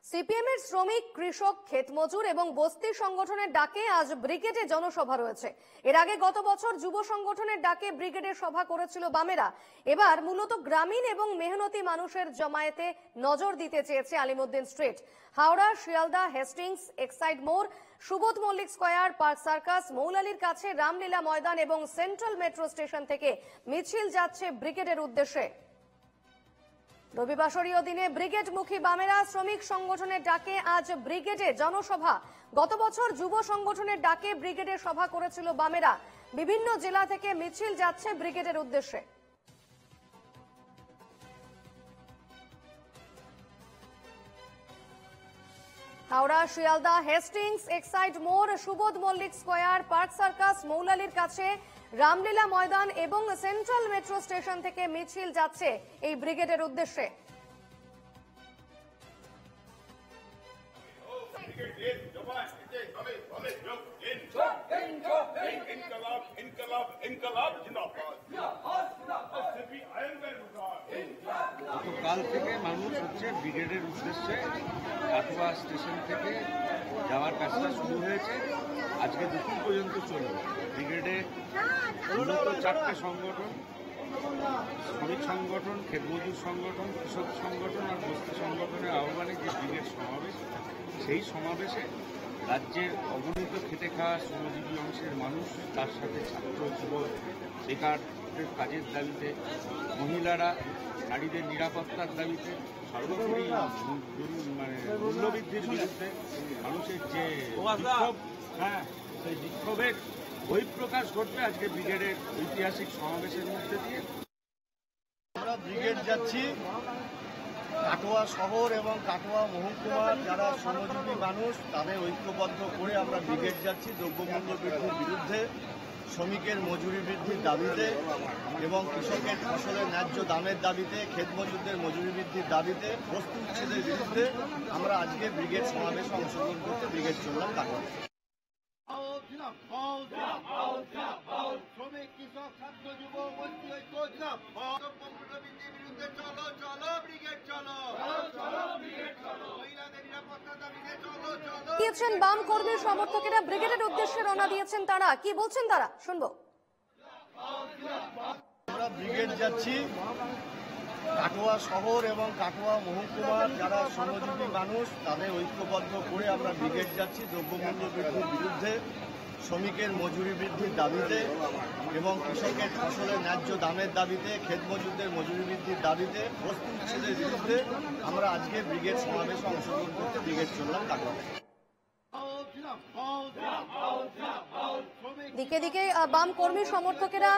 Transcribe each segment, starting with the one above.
CPM এর শ্রমিক, কৃষক, ক্ষেতমজুর এবং বস্তি সংগঠনের ডাকে আজ ব্রিগেডে জনসভা রয়েছে। এর আগে গত বছর যুব সংগঠনের ডাকে ব্রিগেডের সভা করেছিল বামেরা। এবার মূলত গ্রামীণ এবং মেহনতি মানুষের জমায়েতে নজর দিতে চেয়েছে আলিমুদ্দিন স্ট্রিট। হাওড়া, শিয়ালদা, হেস্টিংস, এক্সাইড মোড়, সুবোধ মল্লিক স্কয়ার, পার্ক সার্কাস, মৌলালির কাছে রামলীলা ময়দান এবং সেন্ট্রাল মেট্রো স্টেশন থেকে মিছিল যাচ্ছে ব্রিগেডের উদ্দেশ্যে। রবিবাসরীয় দিনে ব্রিগেডমুখী বামেরা শ্রমিক সংগঠনের ডাকে আজ ব্রিগেডে জনসভা। গত বছর যুব সংগঠনের ডাকে ব্রিগেডে সভা করেছিল বামেরা। বিভিন্ন জেলা থেকে মিছিল যাচ্ছে ব্রিগেডের উদ্দেশ্যে। হাওড়া, শিয়ালদা, হেস্টিংস, এক্সাইড মোড়, সুবোধ মল্লিক স্কয়ার, পার্ক সার্কাস, মৌলালির কাছে রামলীলা ময়দান এবং সেন্ট্রাল মেট্রো স্টেশন থেকে মিছিল যাচ্ছে এই ব্রিগেডের উদ্দেশ্যে। গতকাল থেকে মানুষ ব্রিগেডের উদ্দেশ্যে কাটোয়া স্টেশন থেকে যাওয়ার কাজটা শুরু হয়েছে। আজকে দুপুর পর্যন্ত চলবে। ব্রিগেডে মূলত 4টে সংগঠন, শ্রমিক সংগঠন, ক্ষেতমজুর সংগঠন, কৃষক সংগঠন আর বস্তি সংগঠনের আহ্বানে যে ব্রিগেড সমাবেশ, সেই সমাবেশে রাজ্যের অগণিত খেটে খাওয়া শ্রমজীবী অংশের মানুষ, তার সাথে ছাত্র, যুবক, বেকারদের কাজের দাবিতে, মহিলারা, নারীদের নিরাপত্তার দাবিতে, সর্বোপরি মূল্যবৃদ্ধির বিরুদ্ধে মানুষের যে বিক্ষোভ, সেই বিক্ষোভের বহিঃপ্রকাশ ঘটবে আজকে ব্রিগেডের ঐতিহাসিক সমাবেশের মধ্যে দিয়ে। আমরা ব্রিগেড যাচ্ছি কাটোয়া শহর এবং কাটোয়া মহকুমার যারা শ্রমজীবী মানুষ তাদের ঐক্যবদ্ধ করে আমরা ব্রিগেড যাচ্ছি দ্রব্যমূল্য বৃদ্ধির বিরুদ্ধে, শ্রমিকের মজুরি বৃদ্ধির দাবিতে এবং কৃষকের ফসলের ন্যায্য দামের দাবিতে, ক্ষেতমজুরদের মজুরি বৃদ্ধির দাবিতে, বস্তি উচ্ছেদের বিরুদ্ধে আমরা আজকে ব্রিগেড সমাবেশে অংশগ্রহণ করতে ব্রিগেড চললাম কাটোয়া। শ্রমিক, কৃষক, ছাত্র, যুবক, বস্তি ঐক্য বৃদ্ধির বিরুদ্ধে চলো চলো ব্রিগেড চলো, মহিলাদের নিরাপত্তার দাবিতে চলো চলো। দিয়েছেন বাম কর্মী সমর্থকেরা, ব্রিগেডের উদ্দেশ্যে রওনা দিয়েছেন তারা। কি বলছেন তারা, শুনবো। আমরা ব্রিগেড যাচ্ছি কাটোয়া শহর এবং কাটোয়া মহকুমার যারা শ্রমজীবী মানুষ তাদের ঐক্যবদ্ধ করে আমরা ব্রিগেড যাচ্ছি দ্রব্যমূল্য বৃদ্ধির বিরুদ্ধে, শ্রমিকের মজুরি বৃদ্ধির দাবিতে এবং কৃষকের ফসলের ন্যায্য দামের দাবিতে, ক্ষেতমজুরদের মজুরি বৃদ্ধির দাবিতে, বস্তি উচ্ছেদের বিরুদ্ধে আমরা আজকে ব্রিগেড সমাবেশে অংশগ্রহণ করতে ব্রিগেড চললাম কাটোয়া। দিকে দিকে বাম কর্মী সমর্থকেরা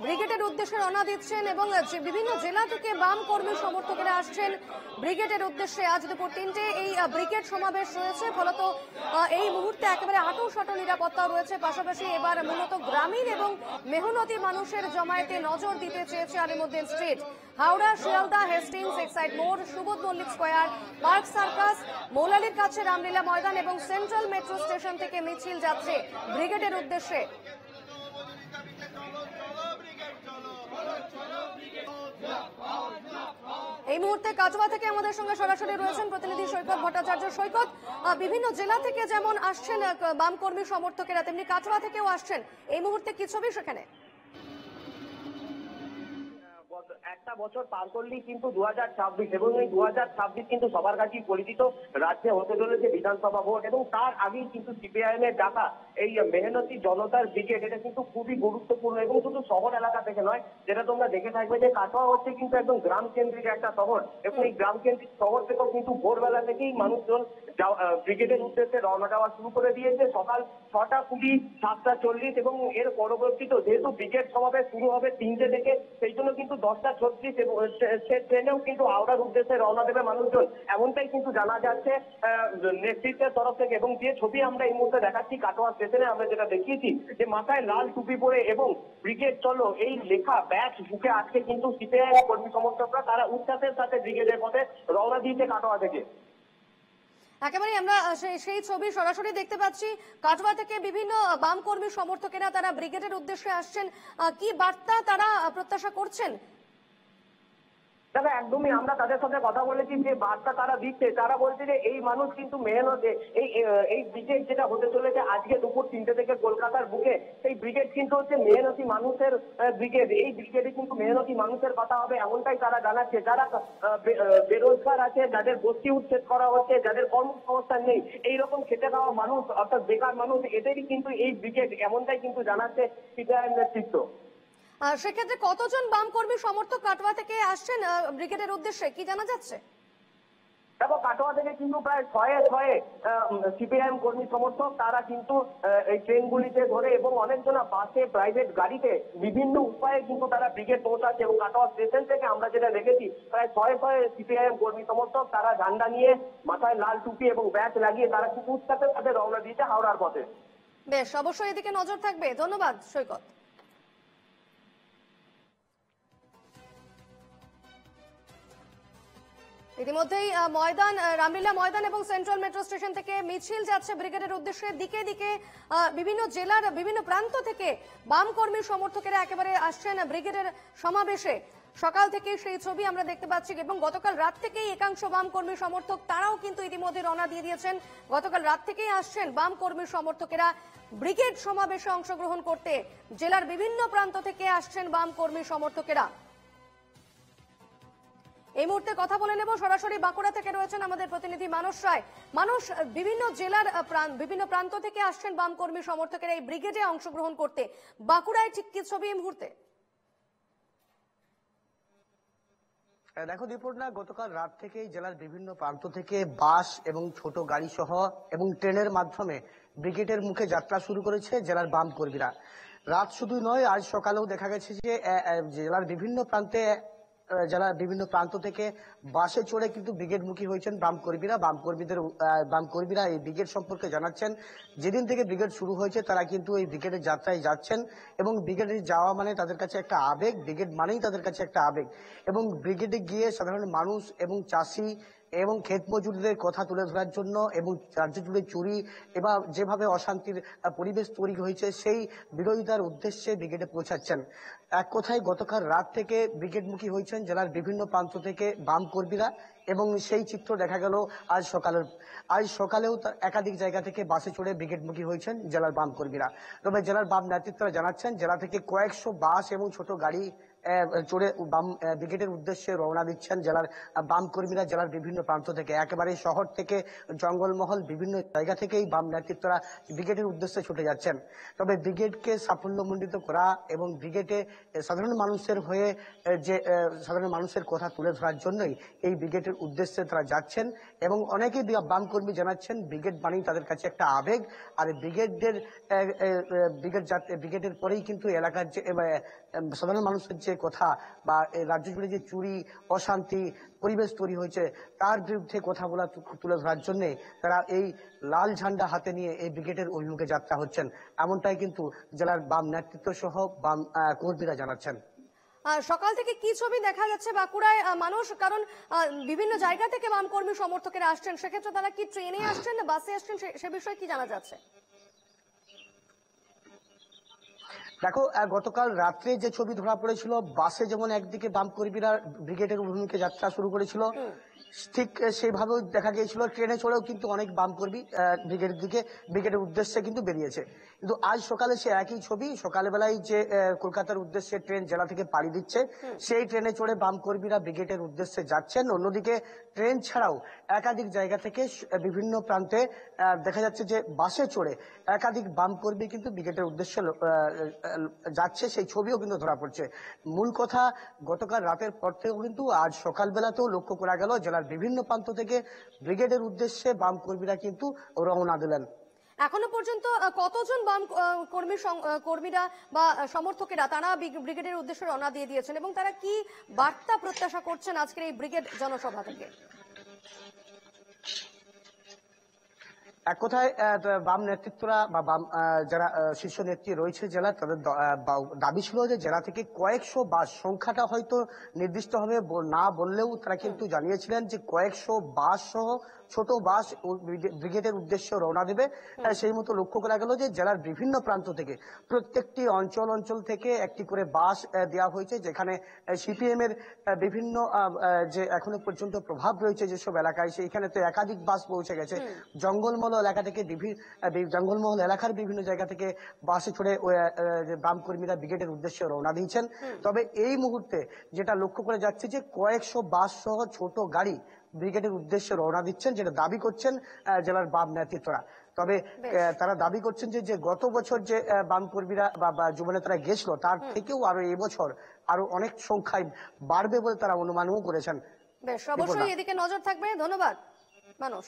ব্রিগেডের উদ্দেশ্যে রওনা দিচ্ছেন এবং বিভিন্ন জেলা থেকে বাম কর্মী সমর্থকেরা আসছেন ব্রিগেডের উদ্দেশ্যে। আজ দুপুর 3টে এই ব্রিগেড সমাবেশ রয়েছে, ফলত এই মুহূর্তে একেবারে আঁটোসাঁটো নিরাপত্তা রয়েছে। পাশাপাশি এবার মূলত গ্রামীণ এবং মেহনতি মানুষের জমায়েতে নজর দিতে চেয়েছে আলিমুদ্দিন স্ট্রিট। হাওড়া, শিয়ালদা, হেস্টিংস, এক্সাইড মোড়, সুবোধ মল্লিক স্কয়ার, পার্ক সার্কাস, মৌলালির কাছে রামলীলা ময়দান এবং সেন্ট্রাল মেট্রো স্টেশন থেকে মিছিল যাচ্ছে ব্রিগেডের উদ্দেশ্যে। এই মুহূর্তে কাটোয়া থেকে আমাদের সঙ্গে সরাসরি রয়েছেন প্রতিনিধি সৈকত ভট্টাচার্য। সৈকত, বিভিন্ন জেলা থেকে যেমন আসছেন বাম কর্মী সমর্থকেরা, তেমনি কাটোয়া থেকেও আসছেন। এই মুহূর্তে কি ছবি সেখানে? একটা বছর পার করলেই কিন্তু 2026 এবং এই 2026 কিন্তু সবার কাছেই পরিচিত। রাজ্যে হতে চলেছে বিধানসভা ভোট এবং তার আগেই কিন্তু সিপিআইএম এর ডাকা এই মেহনতি জনতার ব্রিগেড, এটা কিন্তু খুবই গুরুত্বপূর্ণ এবং শুধু শহর এলাকা থেকে নয়, যেটা তোমরা দেখে থাকবে যে কাটোয়া হচ্ছে কিন্তু একদম গ্রাম কেন্দ্রিক একটা শহর এবং এই গ্রাম কেন্দ্রিক শহর থেকেও কিন্তু ভোরবেলা থেকেই মানুষজন ব্রিগেডের উদ্দেশ্যে রওনা দেওয়া শুরু করে দিয়েছে। সকাল 6:20, 7:40 এবং এর পরবর্তীতে যেহেতু ব্রিগেড সমাবেশ শুরু হবে 3টে থেকে, সেই জন্য কিন্তু 10:36 এবং ট্রেনেও কিন্তু হাওড়ার উদ্দেশ্যে রওনা দেবে মানুষজন, এমনটাই কিন্তু জানা যাচ্ছে নেতৃত্বের তরফ থেকে। এবং যে ছবি আমরা এই মুহূর্তে দেখাচ্ছি কাটোয়া স্টেশনে, আমরা যেটা দেখিয়েছি যে মাথায় লাল টুপি পরে এবং ব্রিগেড চলো এই লেখা ব্যাচ বুকে আজকে কিন্তু সিপিআই কর্মী সমর্থকরা তারা উচ্ছ্বাসের সাথে ব্রিগেডের পথে রওনা দিয়েছে কাটোয়া থেকে। একেবারে আমরা সেই ছবি সরাসরি দেখতে পাচ্ছি। কাটোয়া থেকে বিভিন্ন বাম কর্মী সমর্থকেরা তারা ব্রিগেডের উদ্দেশ্যে আসছেন। কি বার্তা তারা প্রত্যাশা করছেন? দেখো একদমই আমরা তাদের সাথে কথা বলেছি, যে বার্তা তারা দিচ্ছে, তারা বলছে যে এই মানুষ কিন্তু মেহনতে এই ব্রিগেড যেটা হতে চলেছে আজকে দুপুর 3টে থেকে কলকাতার বুকে, সেই ব্রিগেড কিন্তু হচ্ছে মেহনতি মানুষের ব্রিগেড। এই ব্রিগেডে কিন্তু মেহনতি মানুষের কথা হবে এমনটাই তারা জানাচ্ছে। যারা বেরোজগার আছে, যাদের বস্তি উচ্ছেদ করা হচ্ছে, যাদের কর্মসংস্থান নেই, এইরকম খেটে খাওয়া মানুষ অর্থাৎ বেকার মানুষ, এদেরই কিন্তু এই ব্রিগেড, এমনটাই কিন্তু জানাচ্ছে সিপিআইএম নেতৃত্ব। সেক্ষেত্রে কতজন বাম কর্মী সমর্থক কাটোয়া থেকে আসছেন ব্রিগেডের উদ্দেশ্যে, কি জানা যাচ্ছে? দেখো কাটোয়া থেকে কিন্তু প্রায় ছয়ে সিপিআইএম কর্মী সমর্থক, তারা কিন্তু এই ট্রেনগুলিতে ধরে এবং অনেকজনা বাসে, প্রাইভেট গাড়িতে বিভিন্ন উপায়ে কিন্তু তারা ব্রিগেড পৌঁছাচ্ছে। এবং কাটোয়া স্টেশন থেকে আমরা যেটা দেখেছি প্রায় ছয়ে সিপিআইএম কর্মী সমর্থক, তারা ঝান্ডা নিয়ে, মাথায় লাল টুপি এবং ব্যাচ লাগিয়ে তারা কিন্তু উৎসাহের সাথে রওনা দিয়েছে হাওড়ার পথে। বেশ, অবশ্যই এদিকে নজর থাকবে। ধন্যবাদ সৈকত। ইতিমধ্যেই ময়দান, রামলীলা ময়দান এবং সেন্ট্রাল মেট্রো স্টেশন থেকে মিছিল যাচ্ছে ব্রিগেডের উদ্দেশ্যে। দিকে দিকে বিভিন্ন জেলার বিভিন্ন প্রান্ত থেকে বাম কর্মী সমর্থকেরা একেবারে আসছেন ব্রিগেডের সমাবেশে। সকাল থেকে সেই ছবি আমরা দেখতে পাচ্ছি এবং গতকাল রাত থেকেই একাংশ বাম কর্মী সমর্থক তারাও কিন্তু ইতিমধ্যে রওনা দিয়ে দিয়েছেন। গতকাল রাত থেকেই আসছেন বাম কর্মী সমর্থকেরা ব্রিগেড সমাবেশে অংশগ্রহণ করতে। জেলার বিভিন্ন প্রান্ত থেকে আসছেন বাম কর্মী সমর্থকেরা। এই মুহূর্তে কথা বলে নেব, সরাসরি বাঁকুড়া থেকে রয়েছেন আমাদের প্রতিনিধি মানস রায়। মানুষ, বিভিন্ন জেলার বিভিন্ন প্রান্ত থেকে আসছেন বাম কর্মী সমর্থকেরা এই ব্রিগেডে অংশগ্রহণ করতে। বাঁকুড়ায় ঠিক কি ছবি এই মুহূর্তে? দেখো দীপর্ণা, গতকাল রাত থেকেই জেলার বিভিন্ন প্রান্ত থেকে বাস এবং ছোট গাড়ি সহ এবং ট্রেনের মাধ্যমে ব্রিগেডের মুখে যাত্রা শুরু করেছে জেলার বাম কর্মীরা। রাত শুধু নয়, আজ সকালেও দেখা গেছে যে জেলার বিভিন্ন প্রান্ত থেকে বাসে চড়ে কিন্তু ব্রিগেডমুখী হয়েছেন বাম কর্মীরা এই ব্রিগেড সম্পর্কে জানাচ্ছেন। যেদিন থেকে ব্রিগেড শুরু হয়েছে তারা কিন্তু এই ব্রিগেডের যাত্রায় যাচ্ছেন এবং ব্রিগেডে যাওয়া মানে তাদের কাছে একটা আবেগ, ব্রিগেড মানেই তাদের কাছে একটা আবেগ। এবং ব্রিগেডে গিয়ে সাধারণ মানুষ এবং চাষি এবং ক্ষেত মজুরদের কথা তুলে ধরার জন্য এবং রাজ্য জুড়ে চুরি এবং যেভাবে অশান্তির পরিবেশ তৈরি হয়েছে সেই বিরোধিতার উদ্দেশ্যে ব্রিগেডে পৌঁছাচ্ছেন। এক কথায় গতকাল রাত থেকে ব্রিগেডমুখী হয়েছেন জেলার বিভিন্ন প্রান্ত থেকে বাম কর্মীরা এবং সেই চিত্র দেখা গেল আজ সকালেও একাধিক জায়গা থেকে বাসে চড়ে ব্রিগেডমুখী হয়েছেন জেলার বাম কর্মীরা। তবে জেলার বাম নেতৃত্বরা জানাচ্ছেন জেলা থেকে কয়েকশো বাস এবং ছোট গাড়ি চড়ে বাম ব্রিগেডের উদ্দেশ্যে রওনা দিচ্ছেন জেলার বাম কর্মীরা জেলার বিভিন্ন প্রান্ত থেকে। একেবারে শহর থেকে জঙ্গলমহল বিভিন্ন জায়গা থেকেই বাম নেতৃত্বরা ব্রিগেডের উদ্দেশ্যে ছুটে যাচ্ছেন। তবে ব্রিগেডকে সাফল্যমণ্ডিত করা এবং ব্রিগেডে সাধারণ মানুষের কথা তুলে ধরার জন্যই এই ব্রিগেডের উদ্দেশ্যে তারা যাচ্ছেন। এবং অনেকেই বাম কর্মী জানাচ্ছেন ব্রিগেড মানেই তাদের কাছে একটা আবেগ। আর ব্রিগেডের পরেই কিন্তু এলাকার যে সাধারণ মানুষের যে কথা বা রাজ্য জুড়ে যে চুরি, অশান্তি পরিবেশ তৈরি হয়েছে তার বিরুদ্ধে কথা বলা তুলে ধরার জন্য তারা এই লাল ঝান্ডা হাতে নিয়ে এই ব্রিগেডের অভিমুখে যাত্রা হচ্ছেন, এমনটাই কিন্তু জেলার বাম নেতৃত্ব সহ বাম কর্মীরা জানাচ্ছেন। সকাল থেকে কি ছবি দেখা যাচ্ছে বাঁকুড়ায় মানুষ, কারণ বিভিন্ন জায়গা থেকে বাম কর্মী সমর্থকেরা আসছেন, সেক্ষেত্রে তারা কি ট্রেনে আসছেন না বাসে আসছেন, সে বিষয়ে কি জানা যাচ্ছে? দেখো, গতকাল রাত্রে যে ছবি ধরা পড়েছিল, বাসে যেমন একদিকে বাম কর্মীরা ব্রিগেডের অভিমুখে যাত্রা শুরু করেছিল, ঠিক সেইভাবেও দেখা গিয়েছিল ট্রেনে চড়েও কিন্তু অনেক বাম কর্মী ব্রিগেডের উদ্দেশ্যে কিন্তু বেরিয়েছে। কিন্তু আজ সকালে সে একই ছবি, সকালবেলায় যে কলকাতার উদ্দেশ্যে ট্রেন জেলা থেকে পাড়ি দিচ্ছে সেই ট্রেনে চড়ে বাম কর্মীরা ব্রিগেডের উদ্দেশ্যে যাচ্ছেন। অন্যদিকে ট্রেন ছাড়াও একাধিক জায়গা থেকে বিভিন্ন প্রান্তে দেখা যাচ্ছে যে বাসে চড়ে একাধিক বাম কর্মী কিন্তু ব্রিগেডের উদ্দেশ্যে যাচ্ছে, সেই ছবিও কিন্তু ধরা পড়ছে। মূল কথা, গতকাল রাতের পর থেকেও কিন্তু আজ সকালবেলাতেও লক্ষ্য করা গেল জেলার বিভিন্ন প্রান্ত থেকে ব্রিগেডের উদ্দেশ্যে বাম কর্মীরা কিন্তু রওনা দিলেন। এখনো পর্যন্ত কতজন বাম কর্মীরা বা সমর্থকেরা তারা ব্রিগেডের উদ্দেশ্যে রওনা দিয়ে দিয়েছেন এবং তারা কি বার্তা প্রত্যাশা করছেন আজকের এই ব্রিগেড জনসভা থেকে? এক কথায় বাম নেতৃত্বরা বা বাম যারা শীর্ষ নেত্রী রয়েছে জেলার, তাদের দাবি ছিল যে জেলা থেকে কয়েকশো বাস, সংখ্যাটা হয়তো নির্দিষ্টভাবে না বললেও তারা কিন্তু জানিয়েছিলেন যে কয়েকশো বাস সহ ছোট বাস ব্রিগেডের উদ্দেশ্যে রওনা দেবে। সেই মতো লক্ষ্য করা গেল যে জেলার বিভিন্ন প্রান্ত থেকে প্রত্যেকটি অঞ্চল থেকে একটি করে বাস দেওয়া হয়েছে, যেখানে সিপিএম এর বিভিন্ন যে এখনো পর্যন্ত প্রভাব রয়েছে যেসব এলাকায়, সেইখানে তো একাধিক বাস পৌঁছে গেছে। জঙ্গলমহল এলাকা থেকে জঙ্গলমহল এলাকার বিভিন্ন জায়গা থেকে বাসে চড়ে বাম কর্মীরা ব্রিগেডের উদ্দেশ্যে রওনা দিয়েছেন। তবে এই মুহূর্তে যেটা লক্ষ্য করে যাচ্ছে যে কয়েকশো বাস সহ ছোট গাড়ি ব্রিগেডের উদ্দেশ্যে রওনা দিচ্ছেন, যেটা দাবি করছেন জেলার বাম নেতৃত্বরা। তবে তারা দাবি করছেন যে গত বছর যে বাম কর্মীরা বা যুব নেতারা গেছিল, তার থেকেও আরো এবছর আরো অনেক সংখ্যায় বাড়বে বলে তারা অনুমানও করেছেন। বেশ, অবশ্যই এদিকে নজর থাকবে। ধন্যবাদ মানুষ।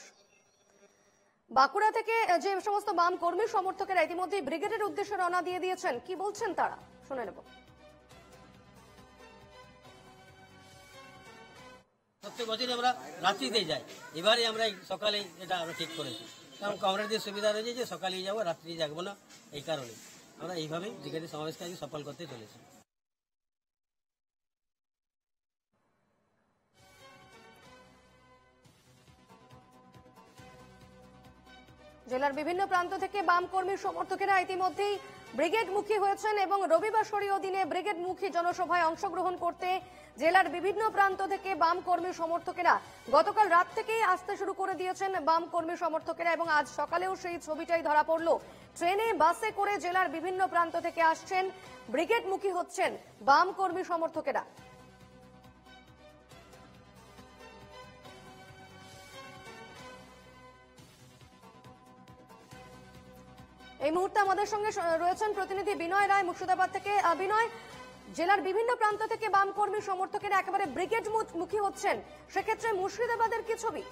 বাঁকুড়া থেকে যে সমস্ত বাম কর্মী সমর্থকেরা ইতিমধ্যে ব্রিগেডের উদ্দেশ্যে রওনা দিয়ে দিয়েছেন, কি বলছেন তারা শুনে নেব। প্রত্যেক বছরই আমরা রাত্রিতে যাই, এবারে আমরা সকালে এটা আমরা ঠিক করেছি, কারণ কমরেডদের সুবিধা রয়েছে যে সকালেই যাবো, রাত্রি জাগবো না। এই কারণে আমরা এইভাবেই ব্রিগেডের সমাবেশকে আগে সফল করতে চলেছি। জেলার বিভিন্ন প্রান্ত থেকে বাম কর্মী সমর্থকেরা ইতিমধ্যেই ব্রিগেড মুখী হয়েছেন এবং রবিবাসরীয় দিনে ব্রিগেড মুখী জনসভায় অংশগ্রহণ করতে জেলার বিভিন্ন প্রান্ত থেকে বাম কর্মী সমর্থকেরা গতকাল রাত থেকেই আসতে শুরু করে দিয়েছেন বাম কর্মী সমর্থকেরা, এবং আজ সকালেও সেই ছবিটাই ধরা পড়ল। ট্রেনে বাসে করে জেলার বিভিন্ন প্রান্ত থেকে আসছেন, ব্রিগেড মুখী হচ্ছেন বাম কর্মী সমর্থকেরা। এই মুহূর্তে আমাদের সঙ্গে রয়েছেন প্রতিনিধি বিনয় রায় মুর্শিদাবাদ থেকে। বিনয়, জেলার বিভিন্ন প্রান্ত থেকে বাম কর্মী সমর্থকেরা একেবারে ব্রিগেড মুখী হচ্ছেন, সেক্ষেত্রে মুর্শিদাবাদের কি ছবি?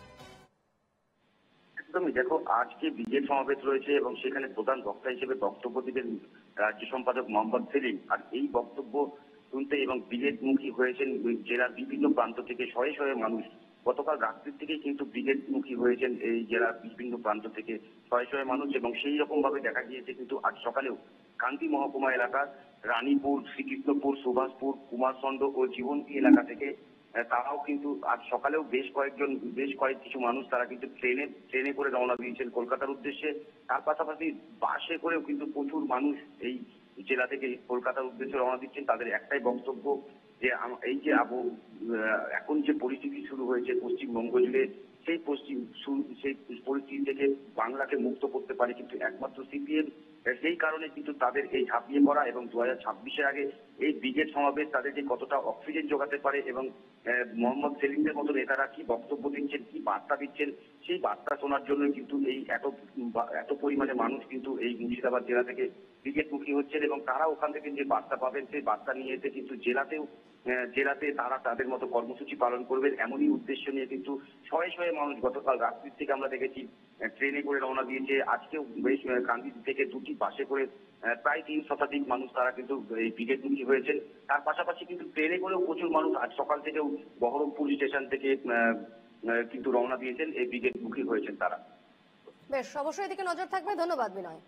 একদমই, দেখো আজকে ব্রিগেড সমাবেশ রয়েছে এবং সেখানে প্রধান বক্তা হিসেবে বক্তব্য দিবেন রাজ্য সম্পাদক মোহাম্মদ সেলিম। আর এই বক্তব্য শুনতে এবং ব্রিগেড মুখী হয়েছেন জেলার বিভিন্ন প্রান্ত থেকে শয়ে শয়ে মানুষ। গতকাল রাত্রির থেকেই কিন্তু ব্রিগেড মুখী হয়েছেন এই জেলার বিভিন্ন প্রান্ত থেকে শয়ে শয়ে মানুষ, এবং সেই রকম ভাবে দেখা গিয়েছে কিন্তু আজ সকালেও কান্দি মহকুমা এলাকার রানীপুর, শ্রীকৃষ্ণপুর, সুভাষপুর, কুমারচন্দ্র ও জীবন্তী এলাকা থেকে তারাও কিন্তু আজ সকালেও বেশ কিছু মানুষ তারা কিন্তু ট্রেনে করে রওনা দিয়েছেন কলকাতার উদ্দেশ্যে। তার পাশাপাশি বাসে করেও কিন্তু প্রচুর মানুষ এই জেলা থেকে কলকাতার উদ্দেশ্যে রওনা দিচ্ছেন। তাদের একটাই বক্তব্য যে এই যে এখন যে পরিস্থিতি শুরু হয়েছে পশ্চিমবঙ্গ জুড়ে, সেই পরিস্থিতি থেকে বাংলাকে মুক্ত করতে পারে কিন্তু একমাত্র সিপিএম। সেই কারণে কিন্তু তাদের এই ঝাঁপিয়ে পড়া এবং 2026-এর আগে এই ব্রিগেড সমাবেশ তাদের যে কতটা অক্সিজেন যোগাতে পারে এবং মোহাম্মদ সেলিমের মতো নেতারা কি বক্তব্য দিচ্ছেন, কি বার্তা দিচ্ছেন, সেই বার্তা শোনার জন্য কিন্তু এই এত পরিমাণে মানুষ কিন্তু এই মুর্শিদাবাদ জেলা থেকে ব্রিগেড মুখী হচ্ছেন, এবং তারা ওখান থেকে যে বার্তা পাবেন সেই বার্তা নিয়ে এসে কিন্তু জেলাতে তারা তাদের মতো কর্মসূচি পালন করবেন, এমনই উদ্দেশ্য নিয়ে কিন্তু শয়ে শয়ে মানুষ গতকাল রাত্রির থেকে আমরা দেখেছি ট্রেনে করে রওনা দিয়েছে। আজকেও বেশ কান্দি থেকে দুটি বাসে করে প্রায় 3 শতাধিক মানুষ তারা কিন্তু এই ব্রিগেড মুখী হয়েছেন। তার পাশাপাশি কিন্তু ট্রেনে করেও প্রচুর মানুষ আজ সকাল থেকেও বহরমপুর স্টেশন থেকে কিন্তু রওনা দিয়েছেন, এই ব্রিগেড মুখী হয়েছেন তারা। বেশ, অবশ্যই এদিকে নজর থাকবে। ধন্যবাদ বিনয়।